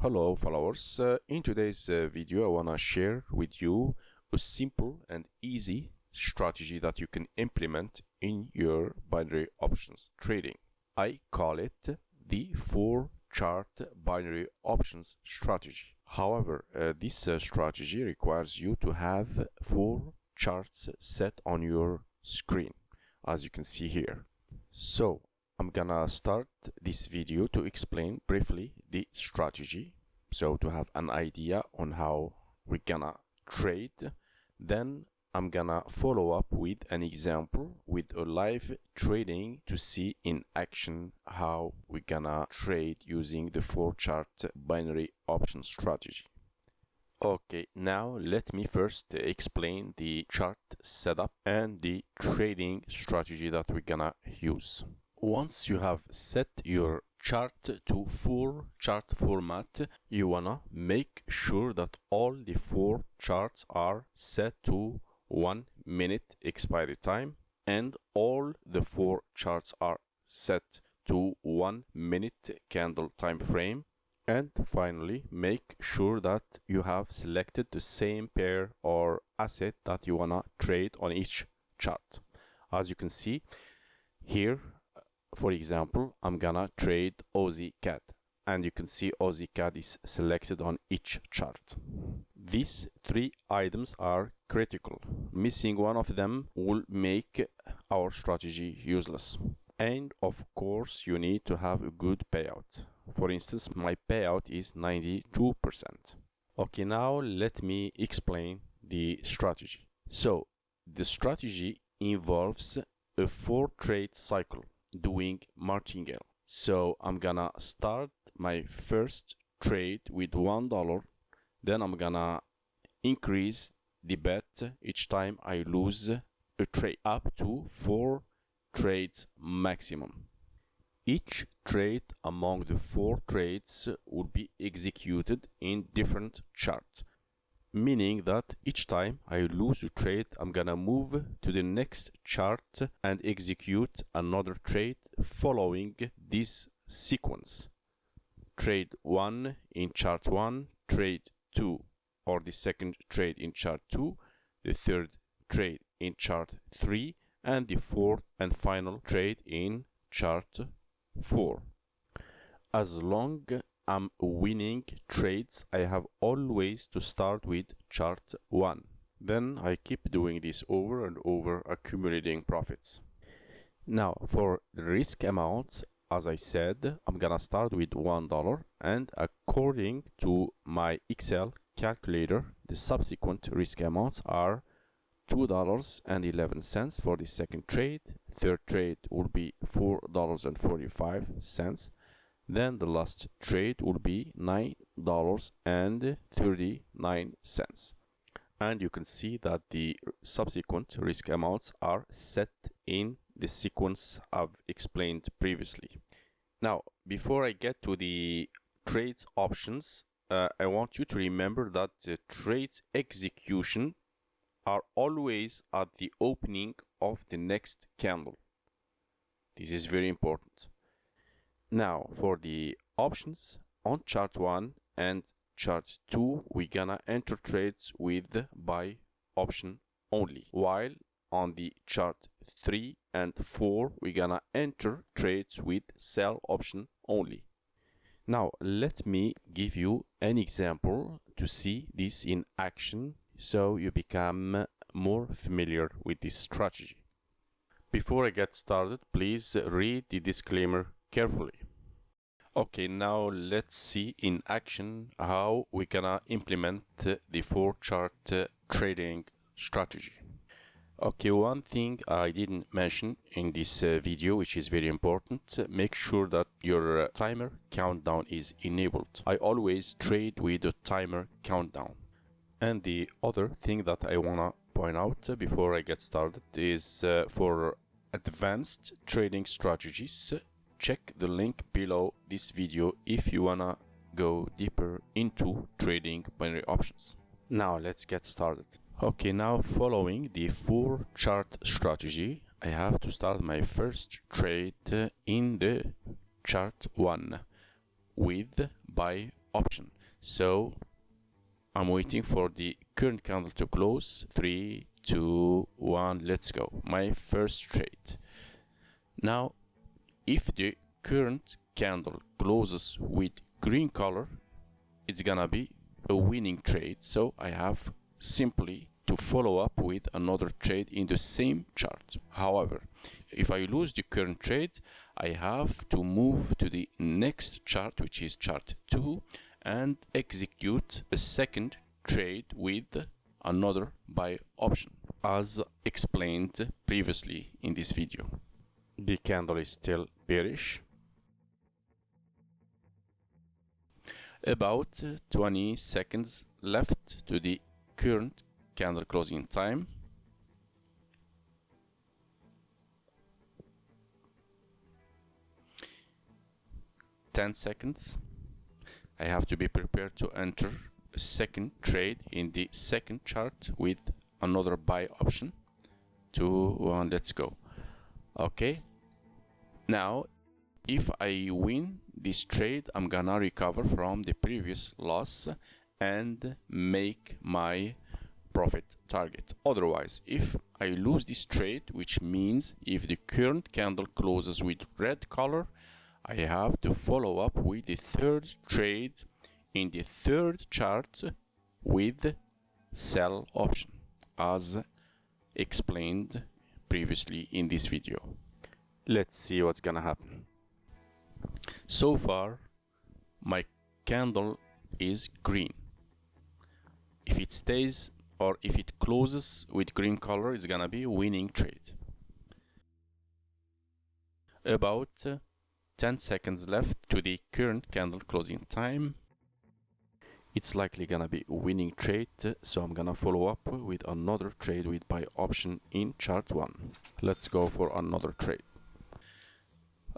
Hello followers, in today's video I want to share with you a simple and easy strategy that you can implement in your binary options trading. I call it the 4-chart binary options strategy. However, this strategy requires you to have 4 charts set on your screen, as you can see here. So I'm gonna start this video to explain briefly the strategy, so to have an idea on how we're gonna trade. Then I'm gonna follow up with an example with a live trading to see in action how we're gonna trade using the 4-chart binary option strategy. Okay, now let me first explain the chart setup and the trading strategy that we're gonna use. Once you have set your chart to 4-chart format, you wanna make sure that all the 4 charts are set to 1 minute expiry time and all the 4 charts are set to 1 minute candle time frame. And finally, make sure that you have selected the same pair or asset that you wanna trade on each chart. As you can see here, for example, I'm gonna trade Aussie CAD, and you can see Aussie CAD is selected on each chart. These 3 items are critical. Missing one of them will make our strategy useless. And of course, you need to have a good payout. For instance, my payout is 92%. Okay, now let me explain the strategy. So, the strategy involves a 4-trade cycle doing martingale. So I'm gonna start my first trade with $1, then I'm gonna increase the bet each time I lose a trade up to 4 trades maximum. Each trade among the 4 trades will be executed in different charts, meaning that each time I lose a trade, I'm gonna move to the next chart and execute another trade following this sequence. Trade 1 in chart 1, trade 2 or the second trade in chart 2, the third trade in chart 3, and the fourth and final trade in chart 4. As long I'm winning trades, I have always to start with chart 1. Then I keep doing this over and over, accumulating profits. Now for the risk amounts, as I said, I'm gonna start with $1, and according to my Excel calculator, the subsequent risk amounts are $2.11 for the second trade. Third trade will be $4.45. Then the last trade will be $9.39. And you can see that the subsequent risk amounts are set in the sequence I've explained previously. Now, before I get to the trades options, I want you to remember that the trades execution are always at the opening of the next candle. This is very important. Now for the options, on chart 1 and chart 2 we're gonna enter trades with buy option only, while on the chart 3 and 4 we're gonna enter trades with sell option only. Now let me give you an example to see this in action so you become more familiar with this strategy. Before I get started, please read the disclaimer carefully. Okay, now let's see in action how we gonna implement the 4-chart trading strategy. Okay, one thing I didn't mention in this video, which is very important, make sure that your timer countdown is enabled. I always trade with a timer countdown. And the other thing that I wanna point out before I get started is for advanced trading strategies, check the link below this video if you wanna go deeper into trading binary options. Now let's get started. Okay, now following the 4-chart strategy, I have to start my first trade in the chart 1 with buy option. So I'm waiting for the current candle to close. 3, 2, 1, let's go. My first trade. Now, if the current candle closes with green color, it's gonna be a winning trade. So I have simply to follow up with another trade in the same chart. However, if I lose the current trade, I have to move to the next chart, which is chart 2, and execute a second trade with another buy option, as explained previously in this video. The candle is still bearish. About 20 seconds left to the current candle closing time. Ten seconds. I have to be prepared to enter a second trade in the second chart with another buy option. 2, 1, let's go. Okay. Now, if I win this trade, I'm gonna recover from the previous loss and make my profit target. Otherwise, if I lose this trade, which means if the current candle closes with red color, I have to follow up with the third trade in the third chart with sell option, as explained previously in this video. Let's see what's gonna happen. So far, my candle is green. If it stays or if it closes with green color, it's gonna be a winning trade. About 10 seconds left to the current candle closing time. It's likely gonna be a winning trade, so I'm gonna follow up with another trade with buy option in chart 1. Let's go for another trade.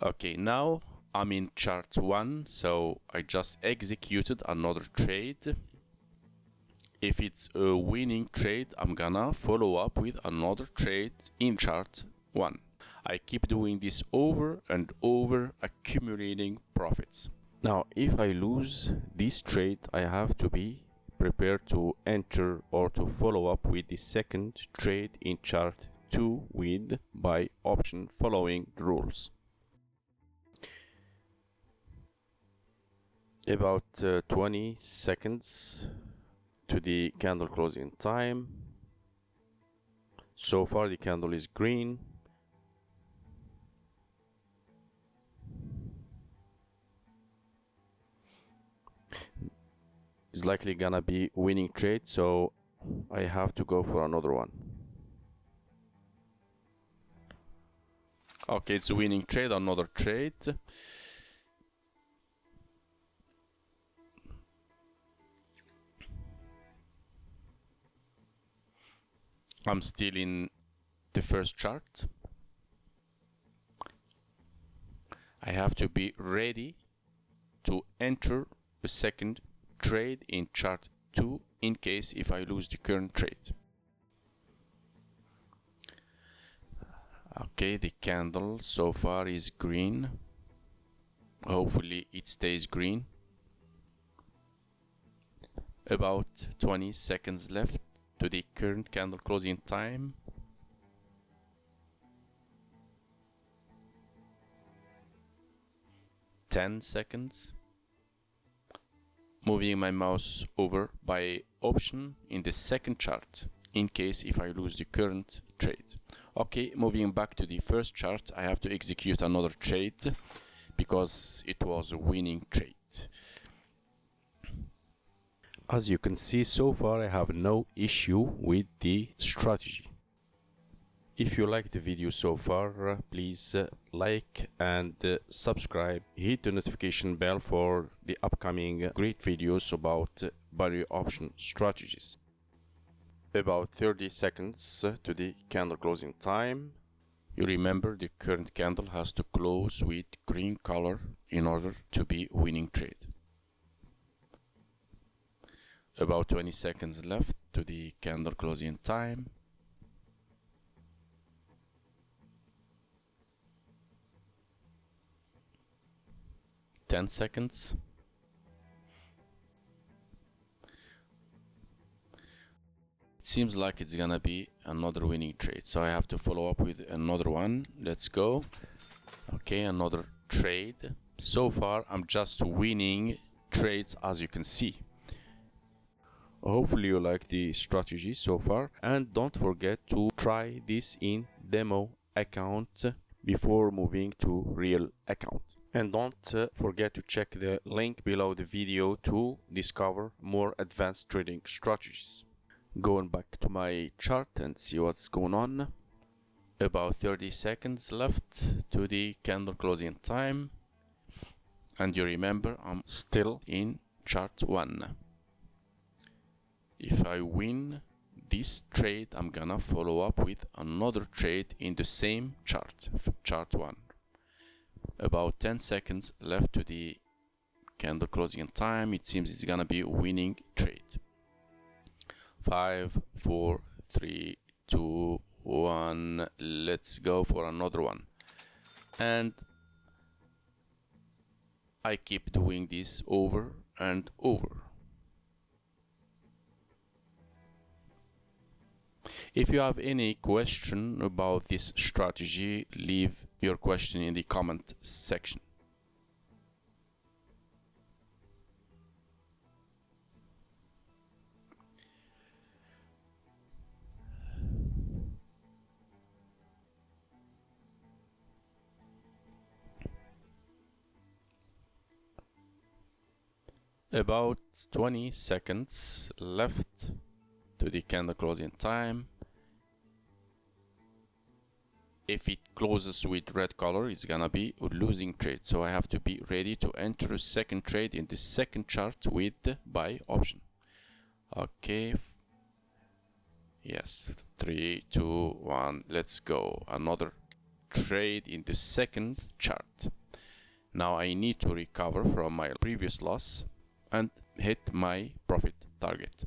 Okay, now I'm in chart 1, so I just executed another trade. If it's a winning trade, I'm gonna follow up with another trade in chart 1. I keep doing this over and over, accumulating profits. Now, if I lose this trade, I have to be prepared to enter or to follow up with the second trade in chart 2 with buy option following the rules. About 20 seconds to the candle closing time. So far the candle is green. It's likely gonna be winning trade, so I have to go for another one. Okay, it's a winning trade, another trade. I'm still in the first chart. I have to be ready to enter a second trade in chart 2 in case if I lose the current trade. Okay, the candle so far is green. Hopefully it stays green. About 20 seconds left to the current candle closing time. Ten seconds. Moving my mouse over by option in the second chart in case if I lose the current trade. Okay, moving back to the first chart, I have to execute another trade because it was a winning trade. As you can see, so far I have no issue with the strategy. If you liked the video so far, please like and subscribe. Hit the notification bell for the upcoming great videos about binary option strategies. About 30 seconds to the candle closing time. You remember the current candle has to close with green color in order to be winning trade. About 20 seconds left to the candle closing time. Ten seconds. seems like it's gonna be another winning trade, so I have to follow up with another one. Let's go. Okay, another trade. So far I'm just winning trades, as you can see. Hopefully you like the strategy so far, and don't forget to try this in demo account before moving to real account. And don't forget to check the link below the video to discover more advanced trading strategies. Going back to my chart and see what's going on. About 30 seconds left to the candle closing time. And you remember I'm still in chart 1. If I win this trade, I'm gonna follow up with another trade in the same chart, chart 1. About 10 seconds left to the candle closing time. It seems it's gonna be a winning trade. 5, 4, 3, 2, 1. Let's go for another one. And I keep doing this over and over. If you have any question about this strategy, leave your question in the comment section. About 20 seconds left to the candle closing time. If it closes with red color, it's gonna be a losing trade, so I have to be ready to enter a second trade in the second chart with the buy option. Okay, yes, 3, 2, 1, let's go. Another trade in the second chart. Now I need to recover from my previous loss and hit my profit target.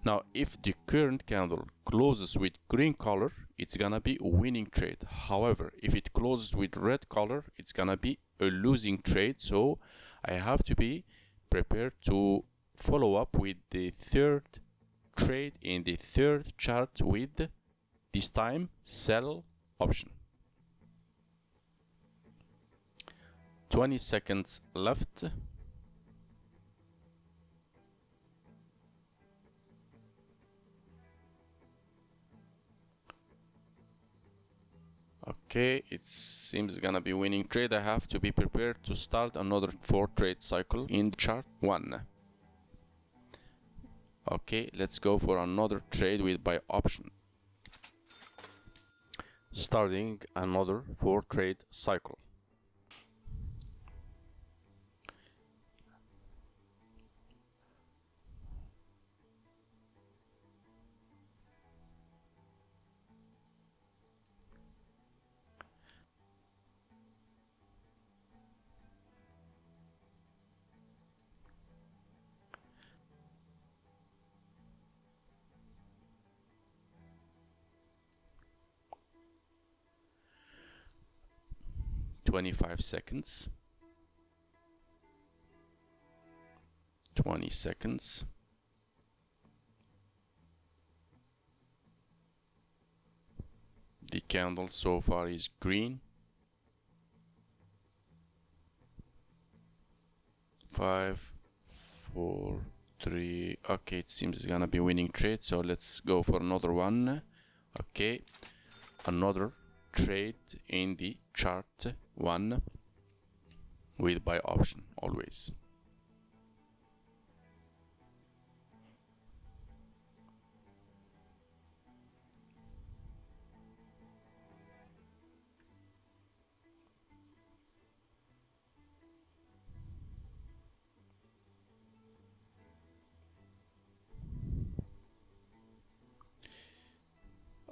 Now, if the current candle closes with green color, it's gonna be a winning trade. However, if it closes with red color, it's gonna be a losing trade. So I have to be prepared to follow up with the third trade in the third chart with, this time, sell option. 20 seconds left. Okay, it seems gonna be winning trade. I have to be prepared to start another 4 trade cycle in chart 1. Okay, let's go for another trade with buy option. Starting another 4 trade cycle. "25 seconds, 20 seconds, the candle so far is green, 5, 4, 3, okay, it seems it's gonna be winning trade, so let's go for another one. Okay, another trade in the chart 1 with buy option always.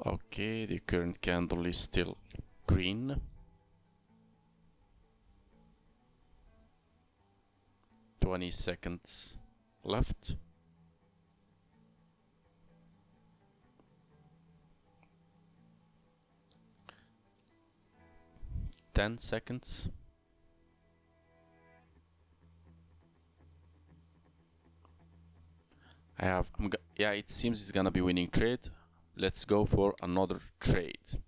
Okay, the current candle is still green. 20 seconds left. "10 seconds. Yeah, it seems it's gonna be winning trade. Let's go for another trade.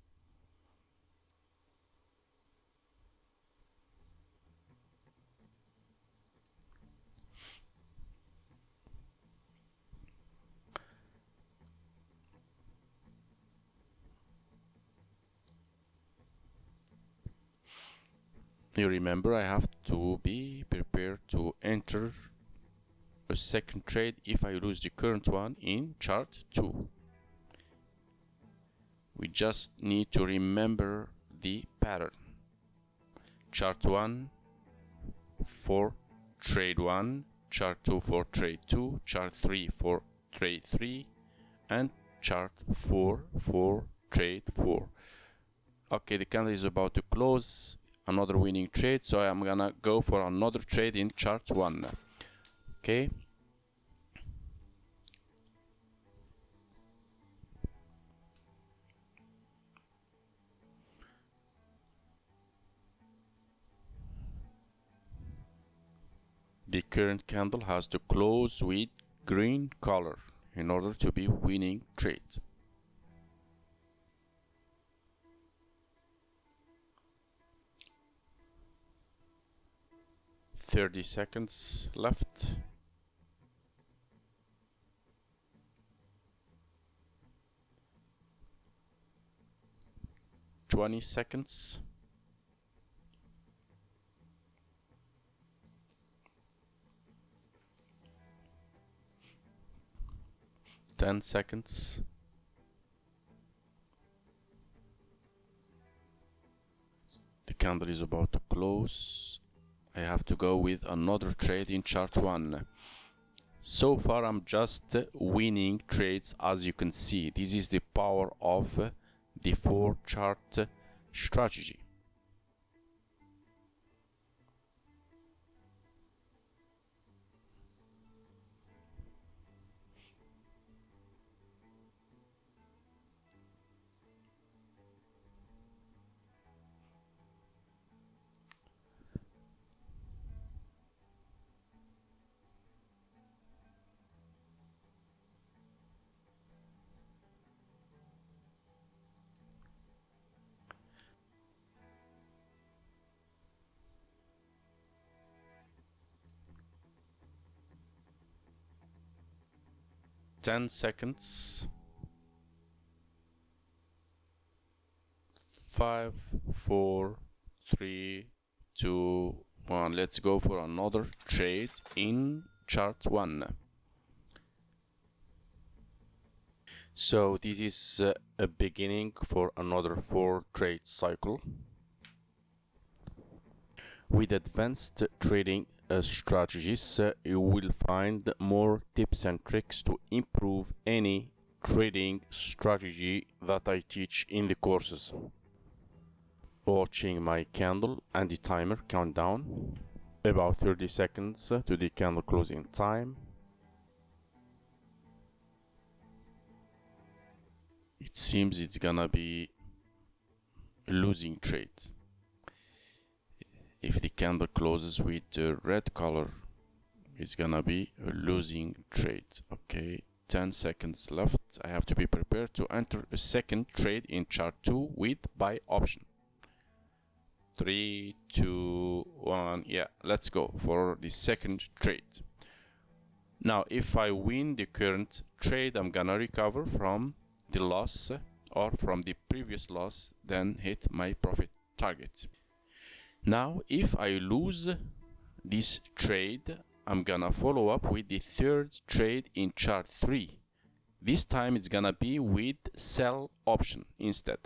You remember, I have to be prepared to enter a second trade if I lose the current one in chart 2. We just need to remember the pattern. Chart 1 for trade 1, chart 2 for trade 2, chart 3 for trade 3, and chart 4 for trade 4. Okay, the candle is about to close. Another winning trade, so I'm gonna go for another trade in chart 1. Okay. The current candle has to close with green color in order to be winning trade. "30 seconds left. "20 seconds. "10 seconds. The candle is about to close. I have to go with another trade in chart 1. So far I'm just winning trades, as you can see. This is the power of the 4 chart strategy. "10 seconds. 5, 4, 3, 2, 1. Let's go for another trade in chart 1. So this is a beginning for another 4 trade cycle. With advanced trading strategies, you will find more tips and tricks to improve any trading strategy that I teach in the courses. Watching my candle and the timer countdown. About 30 seconds to the candle closing time. It seems it's gonna be a losing trade. If the candle closes with red color, it's gonna be a losing trade. Okay, 10 seconds left. I have to be prepared to enter a second trade in chart 2 with buy option. 3, 2, 1. Yeah, let's go for the second trade. Now, if I win the current trade, I'm gonna recover from the loss or from the previous loss, then hit my profit target. Now, if I lose this trade, I'm gonna follow up with the third trade in chart 3. This time it's gonna be with sell option instead.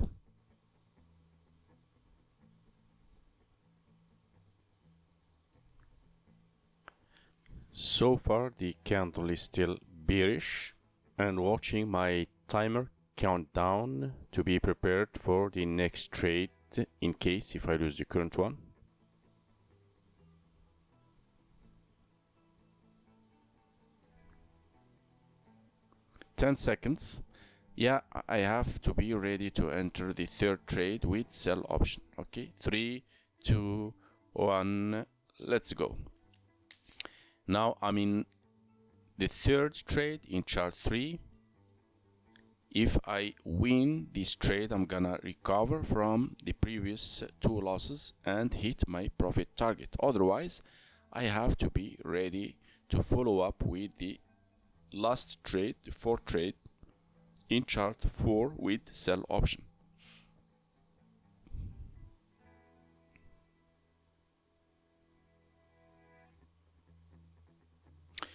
So far the candle is still bearish, and watching my timer count down to be prepared for the next trade in case if I lose the current one. "10 seconds. Yeah, I have to be ready to enter the third trade with sell option. Okay, 3, 2, 1, let's go. Now I'm in the third trade in chart 3. If I win this trade, I'm gonna recover from the previous 2 losses and hit my profit target. Otherwise, I have to be ready to follow up with the last trade, the 4th trade in chart 4 with sell option.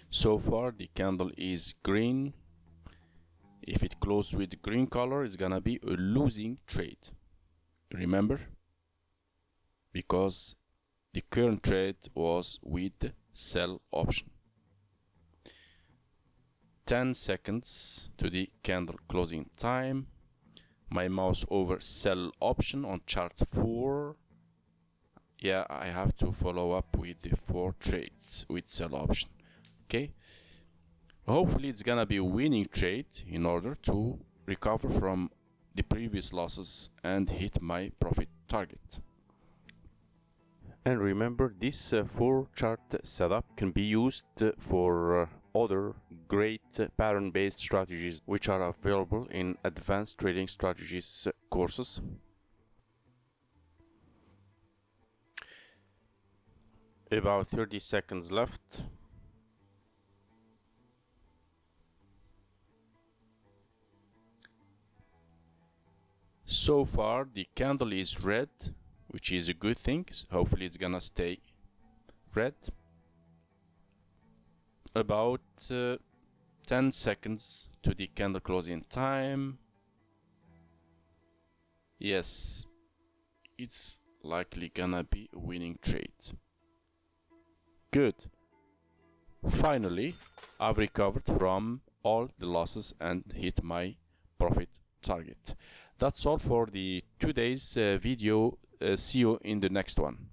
So far the candle is green. If it closes with green color, it's gonna be a losing trade. Remember? Because the current trade was with sell option. 10 seconds to the candle closing time. My mouse over sell option on chart 4. Yeah, I have to follow up with the 4 trades with sell option. Okay, hopefully it's gonna be a winning trade in order to recover from the previous losses and hit my profit target. And remember, this 4 chart setup can be used for other great pattern-based strategies which are available in Advanced Trading Strategies courses. About 30 seconds left. So far the candle is red, which is a good thing. Hopefully it's gonna stay red. About 10 seconds to the candle closing time. Yes, it's likely gonna be a winning trade. Good. Finally, I've recovered from all the losses and hit my profit target. That's all for the today's video. See you in the next one.